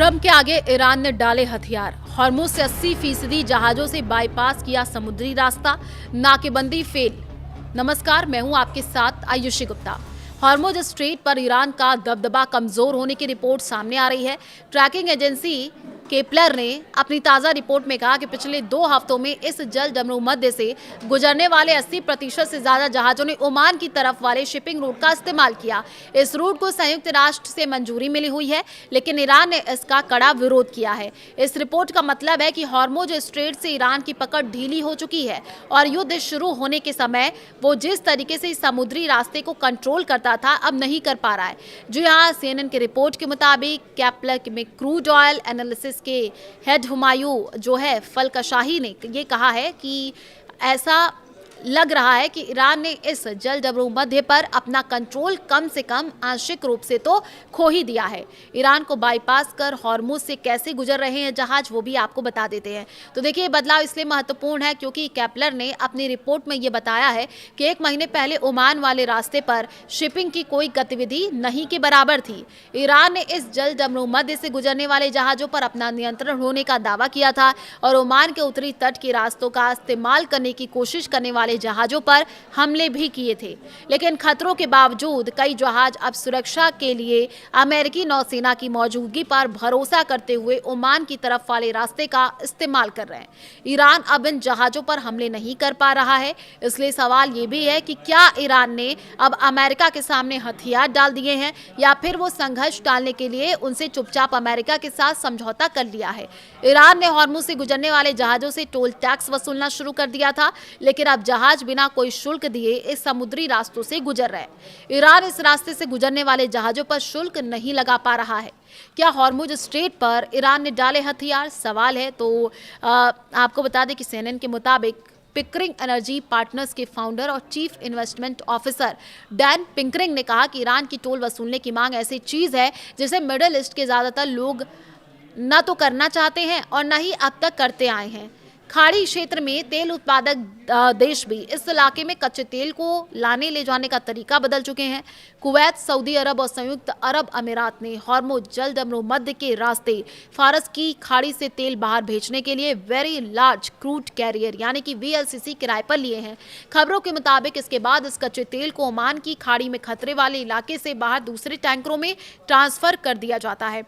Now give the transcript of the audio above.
Trump के आगे Iran ने डाले हथियार। हॉर्मुज से 80% जहाजों से बाईपास किया समुद्री रास्ता। नाकेबंदी फेल। नमस्कार, मैं हूं आपके साथ आयुषी गुप्ता। हॉर्मुज स्ट्रेट पर ईरान का दबदबा कमजोर होने की रिपोर्ट सामने आ रही है। ट्रैकिंग एजेंसी केपलर ने अपनी ताज़ा रिपोर्ट में कहा कि पिछले 2 हफ्तों में इस जल डमरू मध्य से गुजरने वाले 80% से ज़्यादा जहाज़ों ने ओमान की तरफ वाले शिपिंग रूट का इस्तेमाल किया। इस रूट को संयुक्त राष्ट्र से मंजूरी मिली हुई है, लेकिन ईरान ने इसका कड़ा विरोध किया है। इस रिपोर्ट का मतलब है कि हॉर्मुज स्ट्रेट से ईरान की पकड़ ढीली हो चुकी है और युद्ध शुरू होने के समय वो जिस तरीके से समुद्री रास्ते को कंट्रोल करता था, अब नहीं कर पा रहा है। जी हाँ, CNN की रिपोर्ट के मुताबिक केपलर में क्रूड ऑयल एनालिसिस के हेड हुमायूं जो है फलकशाही ने ये कहा है कि ऐसा लग रहा है कि ईरान ने इस जल डमरू मध्य पर अपना कंट्रोल कम से कम आंशिक रूप से तो खो ही दिया है। ईरान को बाईपास कर हॉर्मुज से कैसे गुजर रहे हैं जहाज, वो भी आपको बता देते हैं। तो देखिए, बदलाव इसलिए महत्वपूर्ण है क्योंकि केपलर ने अपनी रिपोर्ट में ये बताया है कि 1 महीने पहले ओमान वाले रास्ते पर शिपिंग की कोई गतिविधि नहीं के बराबर थी। ईरान ने इस जल डमरू मध्य से गुजरने वाले जहाजों पर अपना नियंत्रण होने का दावा किया था और ओमान के उत्तरी तट के रास्तों का इस्तेमाल करने की कोशिश करने वाले जहाजों पर हमले भी किए थे। लेकिन खतरों के बावजूद कई जहाज अब सुरक्षा के लिए अमेरिकी नौसेना की मौजूदगी पर भरोसा करते हुए ओमान की तरफ वाले रास्ते का इस्तेमाल कर रहे हैं। ईरान अब इन जहाजों पर हमले नहीं कर पा रहा है, इसलिए सवाल ये भी है कि क्या ईरान ने अब अमेरिका के सामने हथियार डाल दिए हैं या फिर वो संघर्ष टालने के लिए उनसे चुपचाप अमेरिका के साथ समझौता कर लिया है। ईरान ने हॉर्मुज से गुजरने वाले जहाजों से टोल टैक्स वसूलना शुरू कर दिया था, लेकिन अब जहाज बिना कोई शुल्क दिए इस समुद्री रास्तों से गुजर रहे हैं। ईरान इस रास्ते से गुजरने वाले जहाजों पर शुल्क नहीं लगा पा रहा है। क्या हॉर्मुज स्ट्रेट पर ईरान ने डाले हथियार? सवाल है। तो आपको बता दें कि CNN के मुताबिक पिकरिंग एनर्जी पार्टनर्स के फाउंडर और chief investment officer Dan Pickering ने कहा कि ईरान की टोल वसूलने की मांग ऐसी चीज है जिसे मिडिल ईस्ट के ज्यादातर लोग न तो करना चाहते हैं और न ही अब तक करते आए हैं। खाड़ी क्षेत्र में तेल उत्पादक देश भी इस इलाके में कच्चे तेल को लाने ले जाने का तरीका बदल चुके हैं। कुवैत, सऊदी अरब और संयुक्त अरब अमीरात ने हॉर्मुज जल डमरू मध्य के रास्ते फारस की खाड़ी से तेल बाहर भेजने के लिए वेरी लार्ज क्रूड कैरियर यानी कि VLCC किराए पर लिए हैं। खबरों के मुताबिक इसके बाद इस कच्चे तेल को ओमान की खाड़ी में खतरे वाले इलाके से बाहर दूसरे टैंकरों में ट्रांसफर कर दिया जाता है।